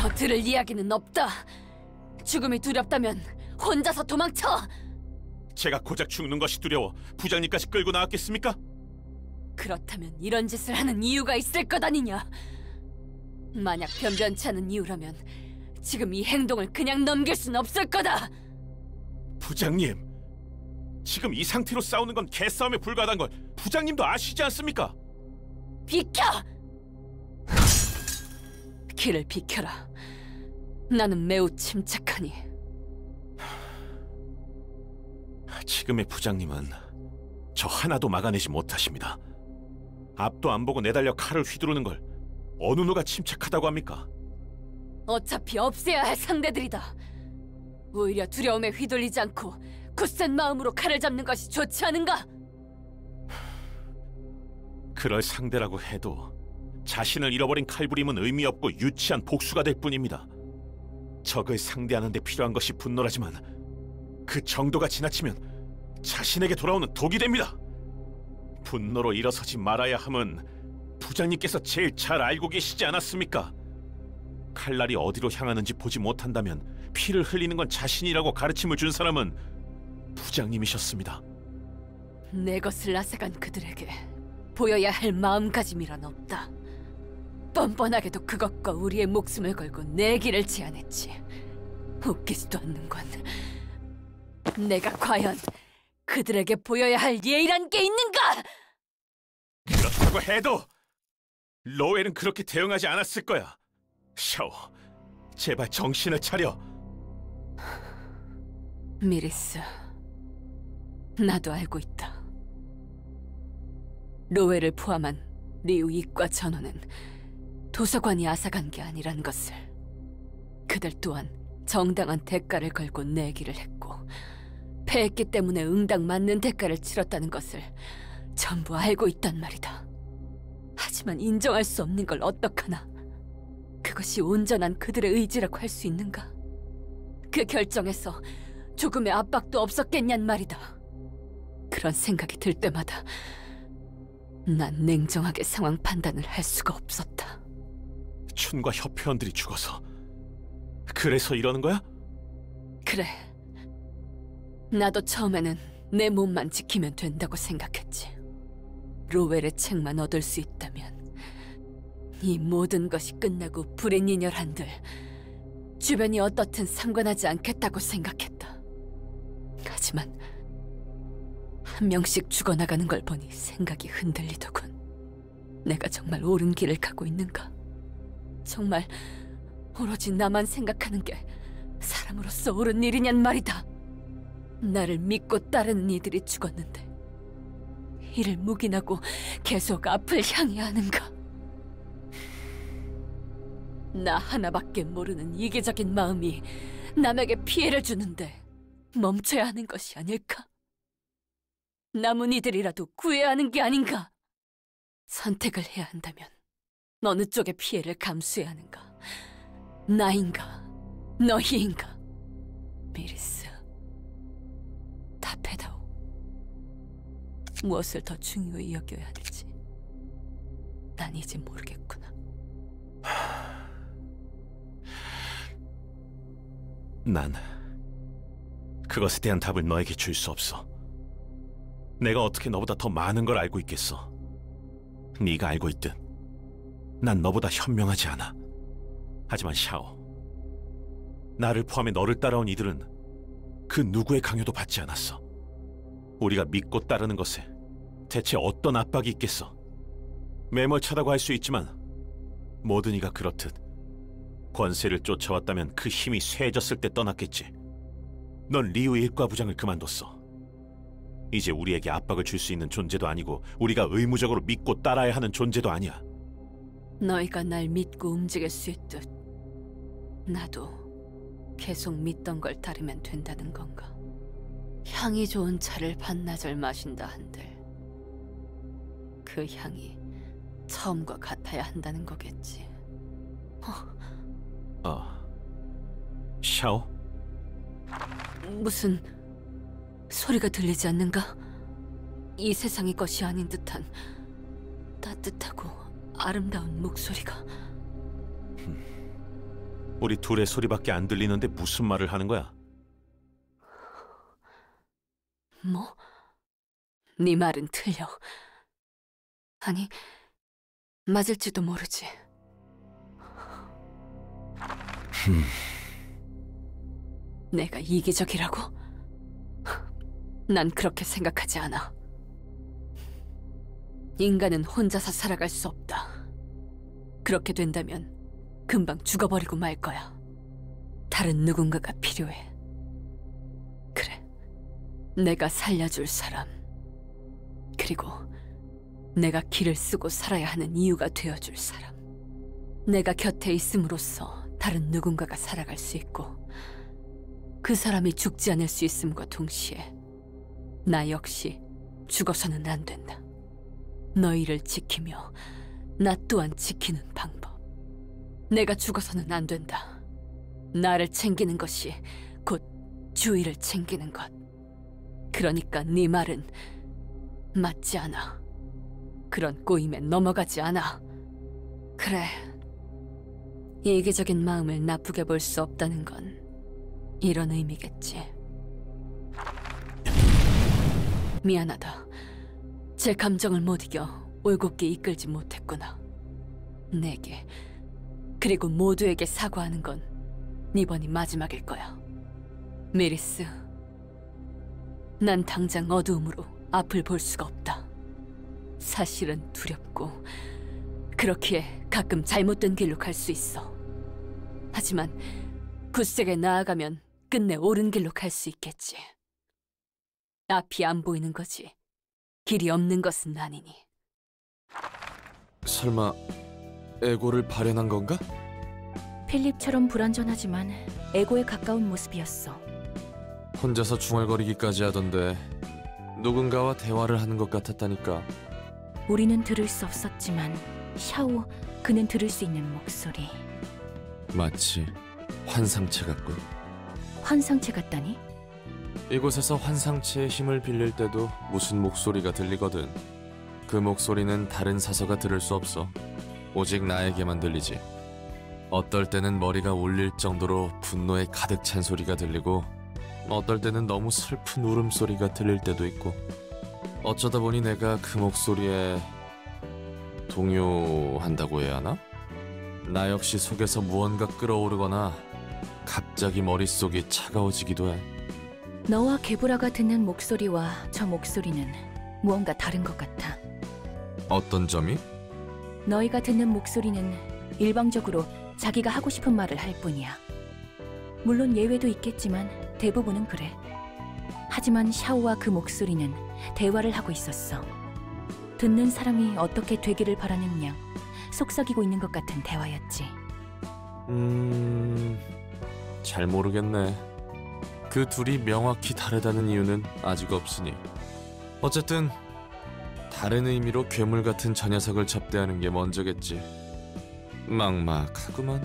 더 들을 이야기는 없다. 죽음이 두렵다면 혼자서 도망쳐! 제가 고작 죽는 것이 두려워 부장님까지 끌고 나왔겠습니까? 그렇다면 이런 짓을 하는 이유가 있을 것 아니냐? 만약 변변치 않은 이유라면 지금 이 행동을 그냥 넘길 순 없을 거다! 부장님, 지금 이 상태로 싸우는 건 개싸움에 불과하다는 걸 부장님도 아시지 않습니까? 비켜! 길을 비켜라. 나는 매우 침착하니. 지금의 부장님은 저 하나도 막아내지 못하십니다. 앞도 안 보고 내달려 칼을 휘두르는 걸 어느 누가 침착하다고 합니까? 어차피 없애야 할 상대들이다. 오히려 두려움에 휘둘리지 않고 굳센 마음으로 칼을 잡는 것이 좋지 않은가? 그럴 상대라고 해도 자신을 잃어버린 칼부림은 의미 없고 유치한 복수가 될 뿐입니다. 적을 상대하는 데 필요한 것이 분노라지만 그 정도가 지나치면 자신에게 돌아오는 독이 됩니다. 분노로 일어서지 말아야 함은 부장님께서 제일 잘 알고 계시지 않았습니까? 칼날이 어디로 향하는지 보지 못한다면 피를 흘리는 건 자신이라고 가르침을 준 사람은 부장님이셨습니다. 내 것을 앗아간 그들에게 보여야 할 마음가짐이란 없다. 뻔뻔하게도 그것과 우리의 목숨을 걸고 내 길을 제안했지. 웃기지도 않는군. 내가 과연 그들에게 보여야 할 예의란 게 있는가? 그렇다고 해도 로엘은 그렇게 대응하지 않았을 거야. 샤오, 제발 정신을 차려. 미리스, 나도 알고 있다. 로엘을 포함한 리우 이과 전원은 도서관이 앗아간 게 아니란 것을. 그들 또한 정당한 대가를 걸고 내기를 했고 패했기 때문에 응당 맞는 대가를 치렀다는 것을 전부 알고 있단 말이다. 하지만 인정할 수 없는 걸 어떡하나? 그것이 온전한 그들의 의지라고 할 수 있는가? 그 결정에서 조금의 압박도 없었겠냔 말이다. 그런 생각이 들 때마다 난 냉정하게 상황 판단을 할 수가 없었다. 춘과 협회원들이 죽어서 그래서 이러는 거야? 그래. 나도 처음에는 내 몸만 지키면 된다고 생각했지. 로웰의 책만 얻을 수 있다면 이 모든 것이 끝나고 불행인열 한들 주변이 어떻든 상관하지 않겠다고 생각했다. 하지만 한 명씩 죽어나가는 걸 보니 생각이 흔들리더군. 내가 정말 옳은 길을 가고 있는가? 정말 오로지 나만 생각하는 게 사람으로서 옳은 일이냔 말이다. 나를 믿고 따르는 이들이 죽었는데 이를 묵인하고 계속 앞을 향해야 하는가? 나 하나밖에 모르는 이기적인 마음이 남에게 피해를 주는데 멈춰야 하는 것이 아닐까? 남은 이들이라도 구해야 하는 게 아닌가? 선택을 해야 한다면 어느 쪽의 피해를 감수해야 하는가? 나인가? 너희인가? 미리스, 답해다오. 무엇을 더 중요히 여겨야 하는지 난 이제 모르겠구나. 난 그것에 대한 답을 너에게 줄 수 없어. 내가 어떻게 너보다 더 많은 걸 알고 있겠어. 네가 알고 있듯 난 너보다 현명하지 않아. 하지만 샤오, 나를 포함해 너를 따라온 이들은 그 누구의 강요도 받지 않았어. 우리가 믿고 따르는 것에 대체 어떤 압박이 있겠어. 매몰차다고 할 수 있지만 모든 이가 그렇듯 권세를 쫓아왔다면 그 힘이 쇠해졌을 때 떠났겠지. 넌 리우 일과 부장을 그만뒀어. 이제 우리에게 압박을 줄 수 있는 존재도 아니고 우리가 의무적으로 믿고 따라야 하는 존재도 아니야. 너희가 날 믿고 움직일 수 있듯 나도 계속 믿던 걸 따르면 된다는 건가? 향이 좋은 차를 반나절 마신다 한들 그 향이 처음과 같아야 한다는 거겠지. 샤오? 무슨 소리가 들리지 않는가? 이 세상의 것이 아닌 듯한 따뜻하고 아름다운 목소리가. 우리 둘의 소리밖에 안 들리는데 무슨 말을 하는 거야? 뭐? 네 말은 틀려. 아니, 맞을지도 모르지. 내가 이기적이라고? 난 그렇게 생각하지 않아. 인간은 혼자서 살아갈 수 없다. 그렇게 된다면 금방 죽어버리고 말 거야. 다른 누군가가 필요해. 그래, 내가 살려줄 사람. 그리고 내가 길을 쓰고 살아야 하는 이유가 되어줄 사람. 내가 곁에 있음으로써 다른 누군가가 살아갈 수 있고, 그 사람이 죽지 않을 수 있음과 동시에 나 역시 죽어서는 안 된다. 너희를 지키며 나 또한 지키는 방법. 내가 죽어서는 안 된다. 나를 챙기는 것이 곧 주위를 챙기는 것. 그러니까 네 말은 맞지 않아. 그런 꼬임에 넘어가지 않아. 그래, 이기적인 마음을 나쁘게 볼 수 없다는 건 이런 의미겠지. 미안하다. 제 감정을 못 이겨 올곧게 이끌지 못했구나. 내게, 그리고 모두에게 사과하는 건 이번이 마지막일 거야. 메리스, 난 당장 어두움으로 앞을 볼 수가 없다. 사실은 두렵고 그렇기에 가끔 잘못된 길로 갈 수 있어. 하지만 굳세게 나아가면 끝내 옳은 길로 갈 수 있겠지. 앞이 안 보이는 거지 길이 없는 것은 아니니. 설마 에고를 발현한 건가? 필립처럼 불완전하지만 에고에 가까운 모습이었어. 혼자서 중얼거리기까지 하던데 누군가와 대화를 하는 것 같았다니까. 우리는 들을 수 없었지만 샤오, 그는 들을 수 있는 목소리. 마치 환상체 같군. 환상체 같다니? 이곳에서 환상체의 힘을 빌릴 때도 무슨 목소리가 들리거든. 그 목소리는 다른 사서가 들을 수 없어. 오직 나에게만 들리지. 어떨 때는 머리가 울릴 정도로 분노에 가득 찬 소리가 들리고, 어떨 때는 너무 슬픈 울음소리가 들릴 때도 있고, 어쩌다 보니 내가 그 목소리에 동요한다고 해야 하나? 나 역시 속에서 무언가 끓어오르거나 갑자기 머릿속이 차가워지기도 해. 너와 게브라가 듣는 목소리와 저 목소리는 무언가 다른 것 같아. 어떤 점이? 너희가 듣는 목소리는 일방적으로 자기가 하고 싶은 말을 할 뿐이야. 물론 예외도 있겠지만 대부분은 그래. 하지만 샤오와 그 목소리는 대화를 하고 있었어. 듣는 사람이 어떻게 되기를 바라는 양 속삭이고 있는 것 같은 대화였지. 잘 모르겠네. 그 둘이 명확히 다르다는 이유는 아직 없으니. 어쨌든 다른 의미로 괴물 같은 저 녀석을 접대하는 게 먼저겠지. 막막하구만.